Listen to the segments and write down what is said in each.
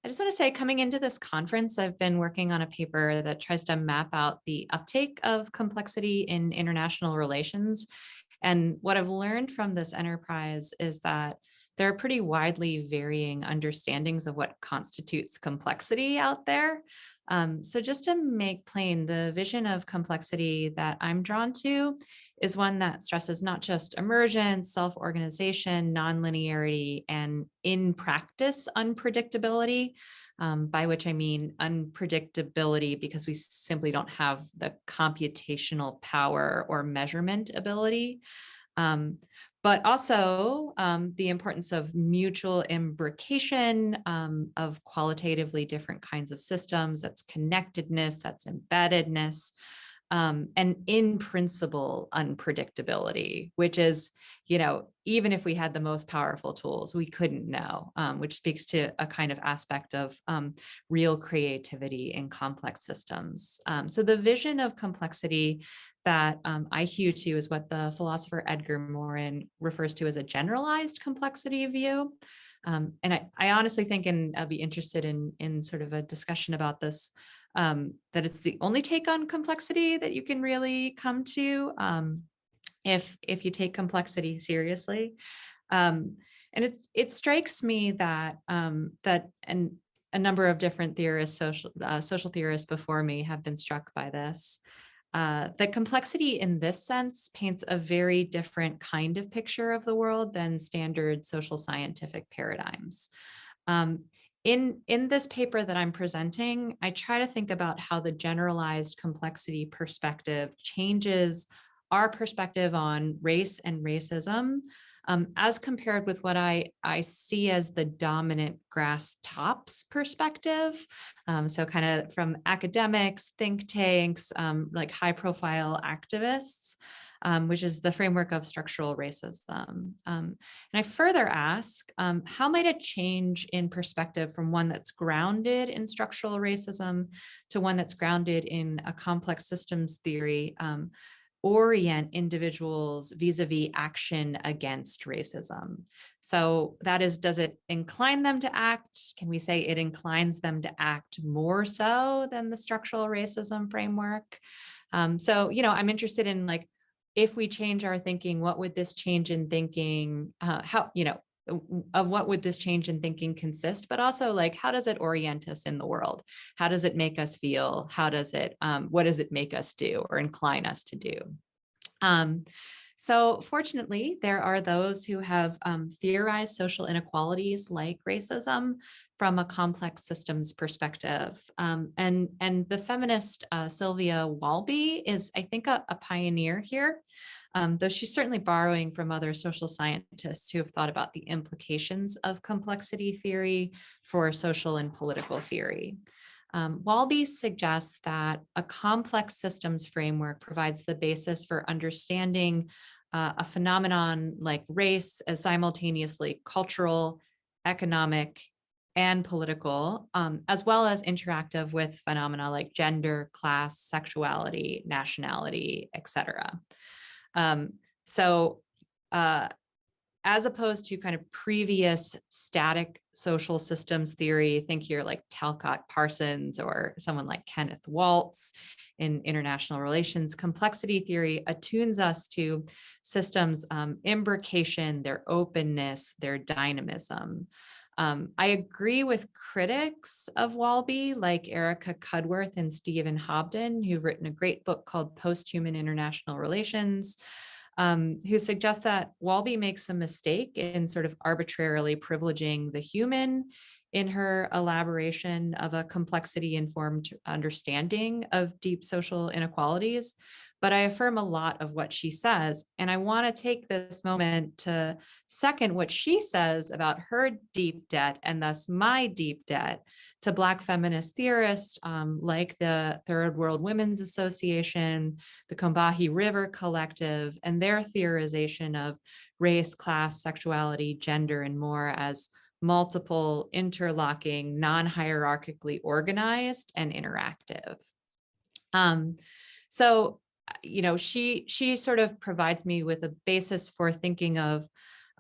just want to say, coming into this conference, I've been working on a paper that tries to map out the uptake of complexity in international relations. And what I've learned from this enterprise is that there are pretty widely varying understandings of what constitutes complexity out there. So just to make plain, the vision of complexity that I'm drawn to is one that stresses not just immersion, self-organization, non-linearity, and in practice unpredictability, by which I mean unpredictability because we simply don't have the computational power or measurement ability. But also the importance of mutual imbrication of qualitatively different kinds of systems, that's connectedness, that's embeddedness, and in principle unpredictability, which is, even if we had the most powerful tools, we couldn't know, which speaks to a kind of aspect of real creativity in complex systems. So the vision of complexity that I hew to is what the philosopher Edgar Morin refers to as a generalized complexity view. And I honestly think, and I'll be interested in sort of a discussion about this, that it's the only take on complexity that you can really come to if you take complexity seriously. And it strikes me that and a number of different theorists, social theorists before me have been struck by this. The complexity in this sense paints a very different kind of picture of the world than standard social scientific paradigms. In this paper that I'm presenting, I try to think about how the generalized complexity perspective changes our perspective on race and racism, as compared with what I see as the dominant grass tops perspective. So kind of from academics, think tanks, like high profile activists, which is the framework of structural racism. And I further ask, how might a change in perspective from one that's grounded in structural racism to one that's grounded in a complex systems theory orient individuals vis-a-vis action against racism? So that is, does it incline them to act? Can we say it inclines them to act more so than the structural racism framework? So, I'm interested in, like, if we change our thinking, what would this change in thinking, of what would this change in thinking consist, but also, like, how does it orient us in the world? How does it make us feel? How does it, what does it make us do or incline us to do? So fortunately, there are those who have theorized social inequalities like racism from a complex systems perspective. And the feminist Sylvia Walby is, I think, a pioneer here. Though she's certainly borrowing from other social scientists who have thought about the implications of complexity theory for social and political theory. Walby suggests that a complex systems framework provides the basis for understanding a phenomenon like race as simultaneously cultural, economic, and political, as well as interactive with phenomena like gender, class, sexuality, nationality, etc. So as opposed to kind of previous static social systems theory, think here like Talcott Parsons or someone like Kenneth Waltz in international relations, complexity theory attunes us to systems' imbrication, their openness, their dynamism. I agree with critics of Walby, like Erica Cudworth and Stephen Hobden, who've written a great book called Post-Human International Relations, who suggest that Walby makes a mistake in sort of arbitrarily privileging the human in her elaboration of a complexity-informed understanding of deep social inequalities. But I affirm a lot of what she says. And I want to take this moment to second what she says about her deep debt, and thus my deep debt, to Black feminist theorists like the Third World Women's Association, the Combahee River Collective, and their theorization of race, class, sexuality, gender, and more as multiple, interlocking, non-hierarchically organized and interactive. So she sort of provides me with a basis for thinking of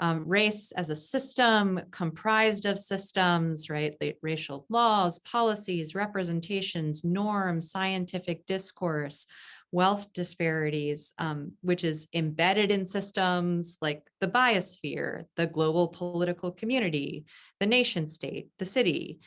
Race as a system comprised of systems, right? Like racial laws, policies, representations, norms, scientific discourse, wealth disparities, which is embedded in systems like the biosphere, the global political community, the nation state, the city,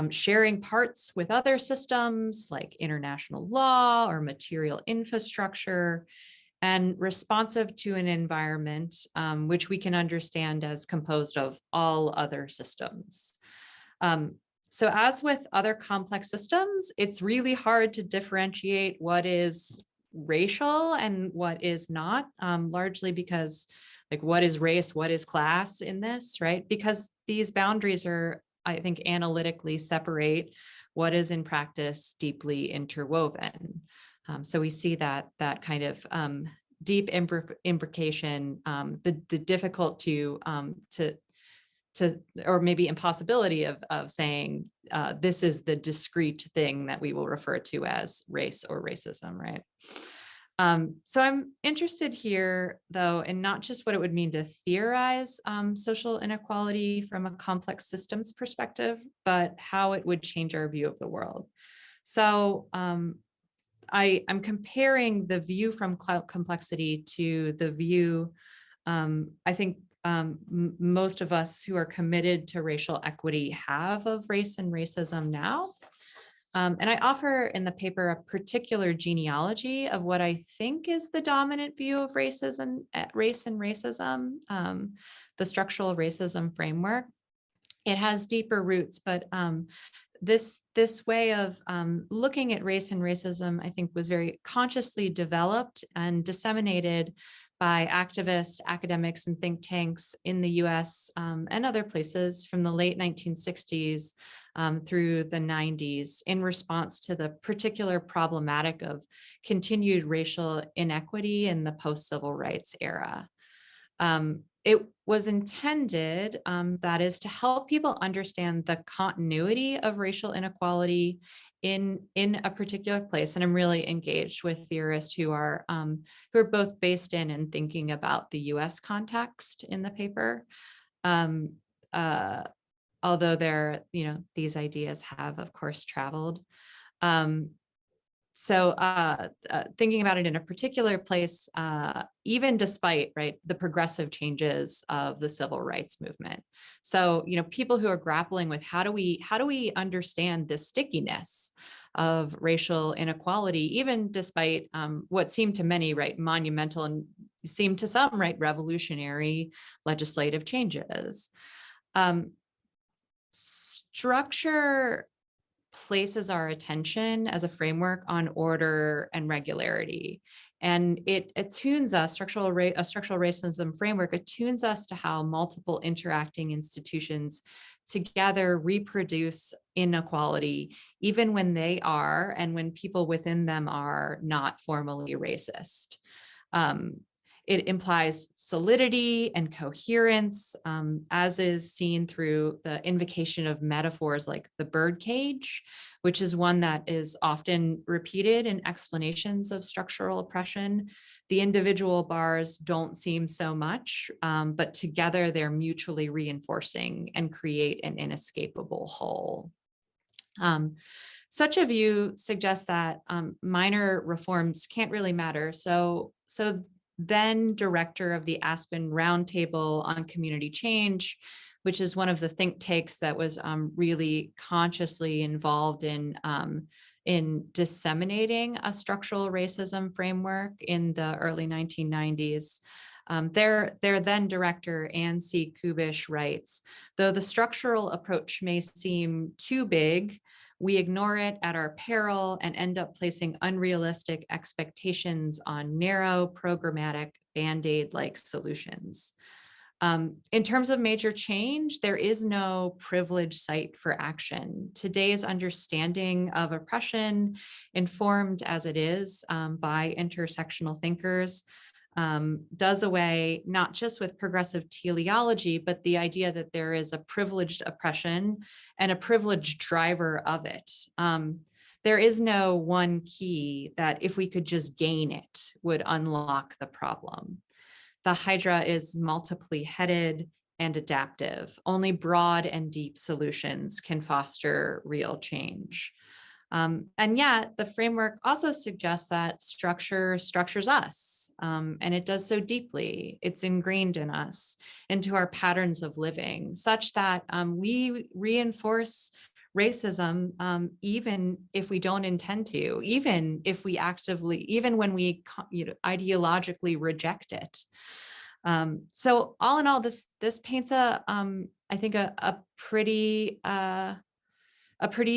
sharing parts with other systems like international law or material infrastructure, and responsive to an environment which we can understand as composed of all other systems. So as with other complex systems, it's really hard to differentiate what is racial and what is not, largely because like what is race, what is class in this, right? Because these boundaries are, I think, analytically separate what is in practice deeply interwoven. So we see that kind of deep imbrication, the difficult to or maybe impossibility of saying this is the discrete thing that we will refer to as race or racism, right? So I'm interested here, though, in not just what it would mean to theorize social inequality from a complex systems perspective, but how it would change our view of the world. So I'm comparing the view from complexity to the view, I think most of us who are committed to racial equity have of race and racism now. And I offer in the paper a particular genealogy of what I think is the dominant view of racism, race and racism, the structural racism framework. It has deeper roots, but this way of looking at race and racism, I think, was very consciously developed and disseminated by activists, academics, and think tanks in the US and other places from the late 1960s through the 90s in response to the particular problematic of continued racial inequity in the post-civil rights era. It was intended, that is, to help people understand the continuity of racial inequality in a particular place. And I'm really engaged with theorists who are both based in and thinking about the US context in the paper. Although these ideas have, of course, traveled. So thinking about it in a particular place, even despite, right, the progressive changes of the civil rights movement. So, people who are grappling with how do we understand this stickiness of racial inequality, even despite what seemed to many, right, monumental and seemed to some, right, revolutionary legislative changes. Structure places our attention as a framework on order and regularity. And it attunes us, a structural racism framework attunes us to how multiple interacting institutions together reproduce inequality, even when they are, and when people within them are not formally racist. It implies solidity and coherence, as is seen through the invocation of metaphors like the birdcage, which is one that is often repeated in explanations of structural oppression. The individual bars don't seem so much, but together they're mutually reinforcing and create an inescapable whole. Such a view suggests that minor reforms can't really matter. So then director of the Aspen Roundtable on Community Change, which is one of the think tanks that was really consciously involved in disseminating a structural racism framework in the early 1990s. Their then director, Ann C. Kubish, writes, though the structural approach may seem too big, we ignore it at our peril and end up placing unrealistic expectations on narrow, programmatic, Band-Aid-like solutions. In terms of major change, there is no privileged site for action. Today's understanding of oppression, informed as it is by intersectional thinkers, does away not just with progressive teleology, but the idea that there is a privileged oppression and a privileged driver of it. There is no one key that if we could just gain it would unlock the problem. the hydra is multiply headed and adaptive. Only broad and deep solutions can foster real change. And yet the framework also suggests that structure structures us, and it does so deeply. It's ingrained in us, into our patterns of living, such that we reinforce racism, even if we don't intend to, even if we actively, even when we ideologically reject it. So all in all, this paints I think a pretty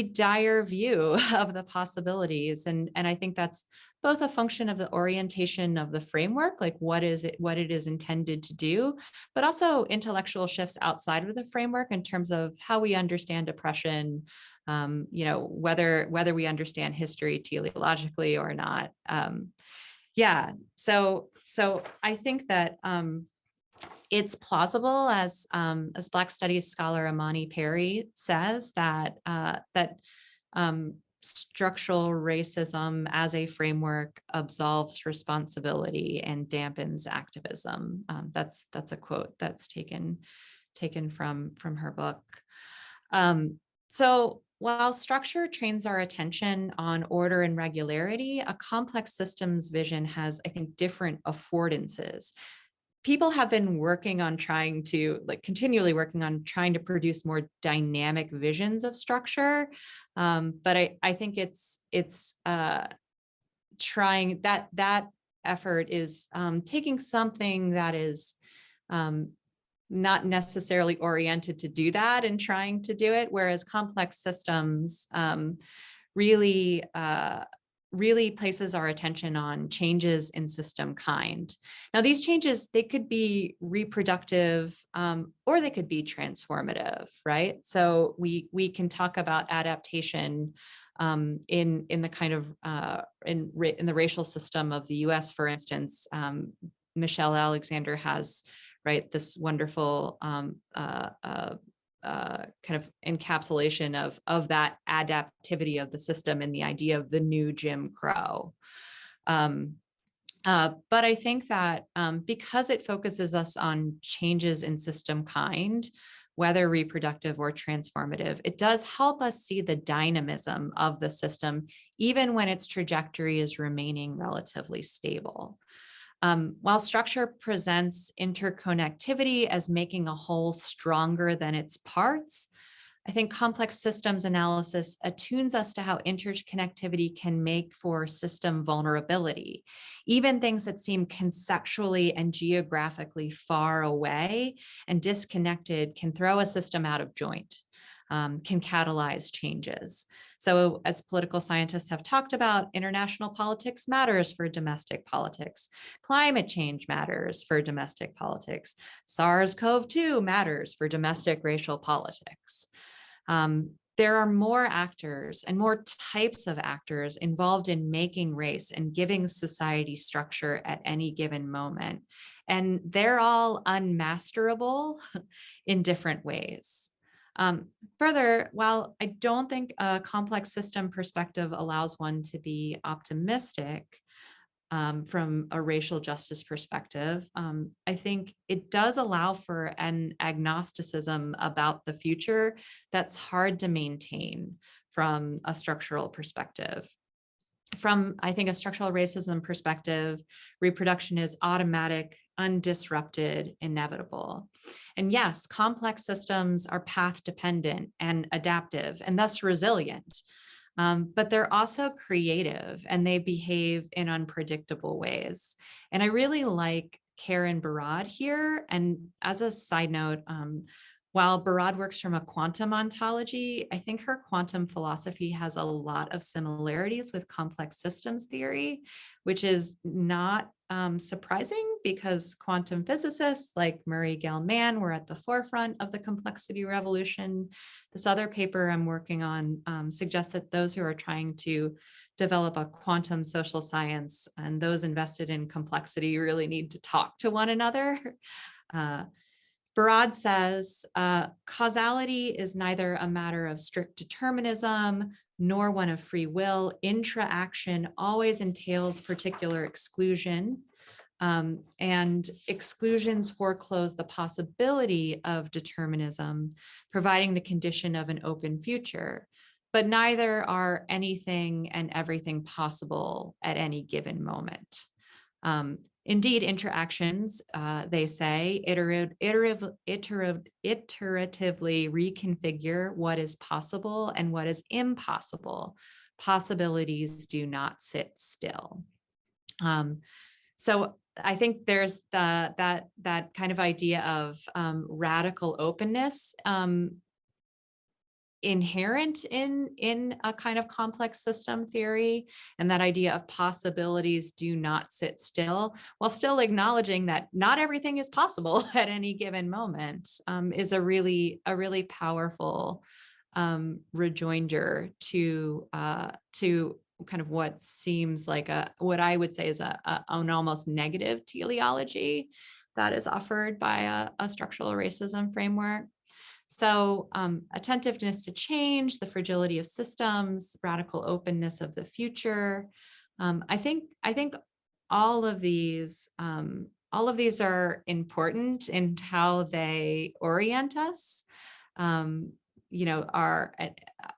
dire view of the possibilities. And I think that's both a function of the orientation of the framework, like what it is intended to do, but also intellectual shifts outside of the framework in terms of how we understand oppression, whether we understand history teleologically or not. Yeah, so I think that it's plausible, as Black Studies scholar Amani Perry says, that structural racism as a framework absolves responsibility and dampens activism. That's a quote that's taken from her book. So while structure trains our attention on order and regularity, a complex systems vision has, I think, different affordances. People have been working on continually working on trying to produce more dynamic visions of structure. But I think it's trying that effort is taking something that is not necessarily oriented to do that and trying to do it, whereas complex systems really places our attention on changes in system kind. Now, these changes, they could be reproductive or they could be transformative, right? So we can talk about adaptation in the kind of in the racial system of the US, for instance. Michelle Alexander has, right, this wonderful kind of encapsulation of that adaptivity of the system and the idea of the new Jim Crow. But I think that because it focuses us on changes in system kind, whether reproductive or transformative, it does help us see the dynamism of the system, even when its trajectory is remaining relatively stable. While structure presents interconnectivity as making a whole stronger than its parts, I think complex systems analysis attunes us to how interconnectivity can make for system vulnerability. Even things that seem conceptually and geographically far away and disconnected can throw a system out of joint, can catalyze changes. So as political scientists have talked about, international politics matters for domestic politics. Climate change matters for domestic politics. SARS-CoV-2 matters for domestic racial politics. There are more actors and more types of actors involved in making race and giving society structure at any given moment. And they're all unmasterable in different ways. Further, while I don't think a complex system perspective allows one to be optimistic from a racial justice perspective, I think it does allow for an agnosticism about the future that's hard to maintain from a structural perspective. From, I think, a structural racism perspective, reproduction is automatic, undisrupted, inevitable. And yes, complex systems are path dependent and adaptive and thus resilient, but they're also creative and they behave in unpredictable ways. And I really like Karen Barad here. And as a side note, while Barad works from a quantum ontology, I think her quantum philosophy has a lot of similarities with complex systems theory, which is not surprising because quantum physicists like Murray Gell-Mann were at the forefront of the complexity revolution. This other paper I'm working on suggests that those who are trying to develop a quantum social science and those invested in complexity really need to talk to one another. Barad says, causality is neither a matter of strict determinism nor one of free will. Intra-action always entails particular exclusion. And exclusions foreclose the possibility of determinism, providing the condition of an open future. But neither are anything and everything possible at any given moment. Indeed, interactions, they say, iteratively reconfigure what is possible and what is impossible. Possibilities do not sit still. So I think there's that kind of idea of radical openness inherent in a kind of complex system theory, and that idea of possibilities do not sit still, while still acknowledging that not everything is possible at any given moment, is a really powerful rejoinder to kind of what seems like what I would say is an almost negative teleology that is offered by a structural racism framework. So attentiveness to change, the fragility of systems, radical openness of the future. I think all of these are important in how they orient us.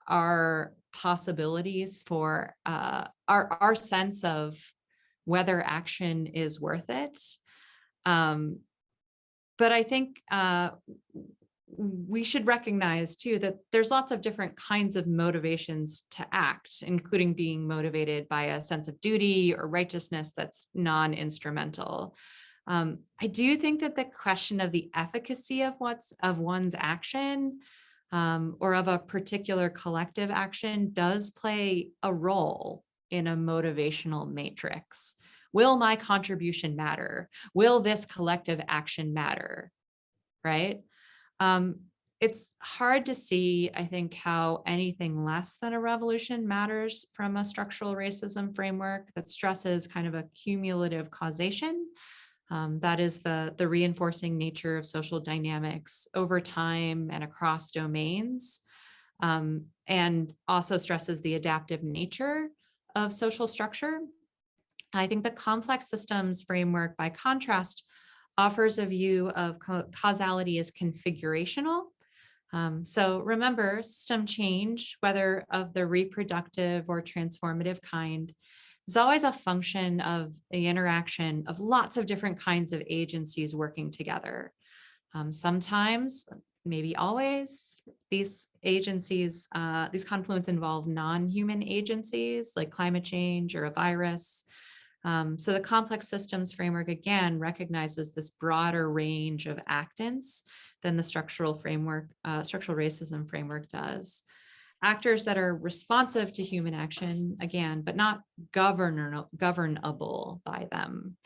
Our possibilities for our sense of whether action is worth it. But I think we should recognize too that there's lots of different kinds of motivations to act, including being motivated by a sense of duty or righteousness that's non-instrumental. I do think that the question of the efficacy of one's action or of a particular collective action does play a role in a motivational matrix. Will my contribution matter? Will this collective action matter? Right? It's hard to see, I think, how anything less than a revolution matters from a structural racism framework that stresses kind of a cumulative causation. That is the reinforcing nature of social dynamics over time and across domains, and also stresses the adaptive nature of social structure. I think the complex systems framework, by contrast, offers a view of causality as configurational. So remember, system change, whether of the reproductive or transformative kind, is always a function of the interaction of lots of different kinds of agencies working together. Sometimes, maybe always, these agencies, these confluence involve non-human agencies like climate change or a virus. So the complex systems framework, again, recognizes this broader range of actants than the structural racism framework does. Actors that are responsive to human action, again, but not governable by them.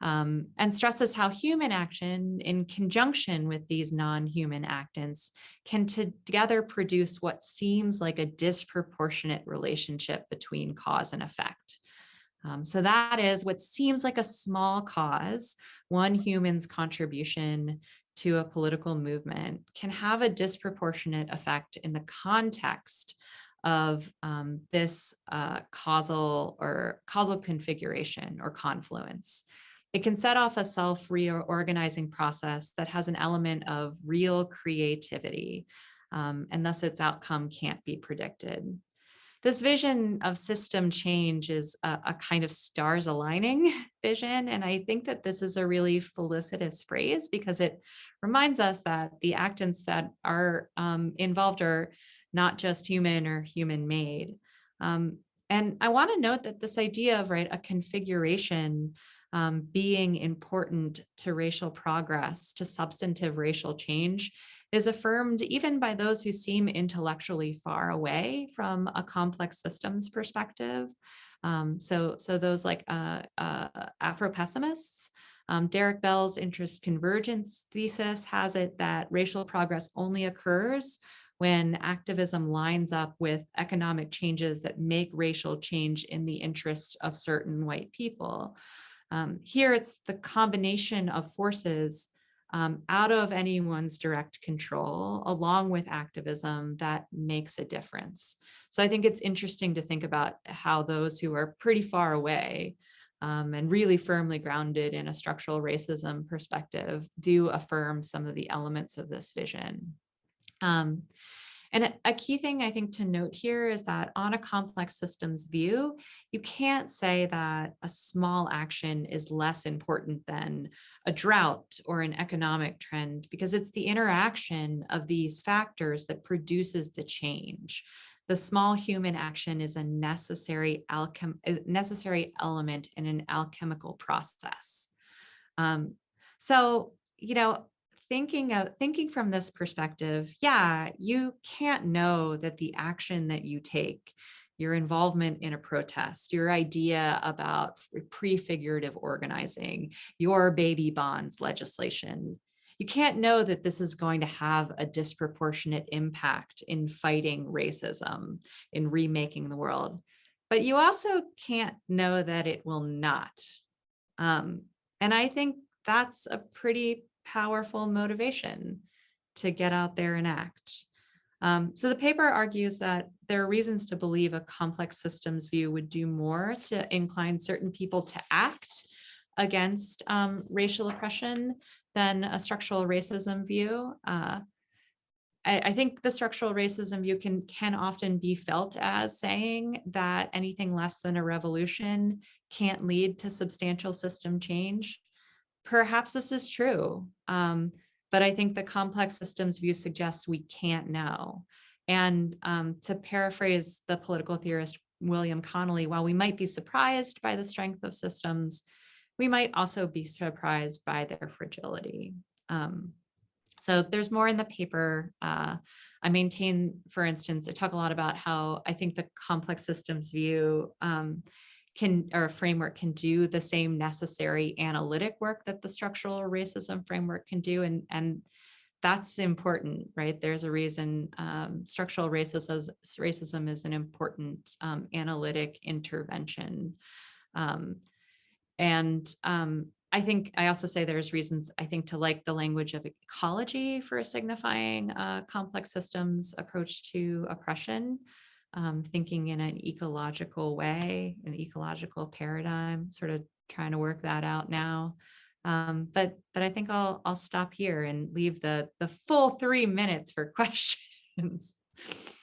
And stresses how human action, in conjunction with these non-human actants, can together produce what seems like a disproportionate relationship between cause and effect. So that is what seems like a small cause, one human's contribution to a political movement, can have a disproportionate effect in the context of this causal configuration or confluence. It can set off a self-reorganizing process that has an element of real creativity, and thus its outcome can't be predicted. This vision of system change is a kind of stars aligning vision. And I think that this is a really felicitous phrase because it reminds us that the actants that are involved are not just human or human made. And I want to note that this idea of a configuration being important to racial progress, to substantive racial change, is affirmed even by those who seem intellectually far away from a complex systems perspective. So those like Afro-pessimists. Derek Bell's interest convergence thesis has it that racial progress only occurs when activism lines up with economic changes that make racial change in the interest of certain white people. Here, it's the combination of forces out of anyone's direct control, along with activism, that makes a difference. So I think it's interesting to think about how those who are pretty far away and really firmly grounded in a structural racism perspective, do affirm some of the elements of this vision. And a key thing I think to note here is that on a complex systems view, you can't say that a small action is less important than a drought or an economic trend, because it's the interaction of these factors that produces the change. The small human action is a necessary element in an alchemical process. Um, so, thinking from this perspective, yeah, you can't know that the action that you take, your involvement in a protest, your idea about prefigurative organizing, your baby bonds legislation, you can't know that this is going to have a disproportionate impact in fighting racism, in remaking the world. But you also can't know that it will not. Um, and I think that's a pretty powerful motivation to get out there and act. So the paper argues that there are reasons to believe a complex systems view would do more to incline certain people to act against racial oppression than a structural racism view. I think the structural racism view can often be felt as saying that anything less than a revolution can't lead to substantial system change. Perhaps this is true, but I think the complex systems view suggests we can't know. And to paraphrase the political theorist William Connolly, while we might be surprised by the strength of systems, we might also be surprised by their fragility. So there's more in the paper. I maintain, for instance, I talk a lot about how I think the complex systems view or framework can do the same necessary analytic work that the structural racism framework can do. And that's important, right? There's a reason structural racism is an important analytic intervention. And I think I also say there's reasons, I think, to like the language of ecology for signifying complex systems approach to oppression, thinking in an ecological way, an ecological paradigm, sort of trying to work that out now. But I think I'll stop here and leave the full 3 minutes for questions.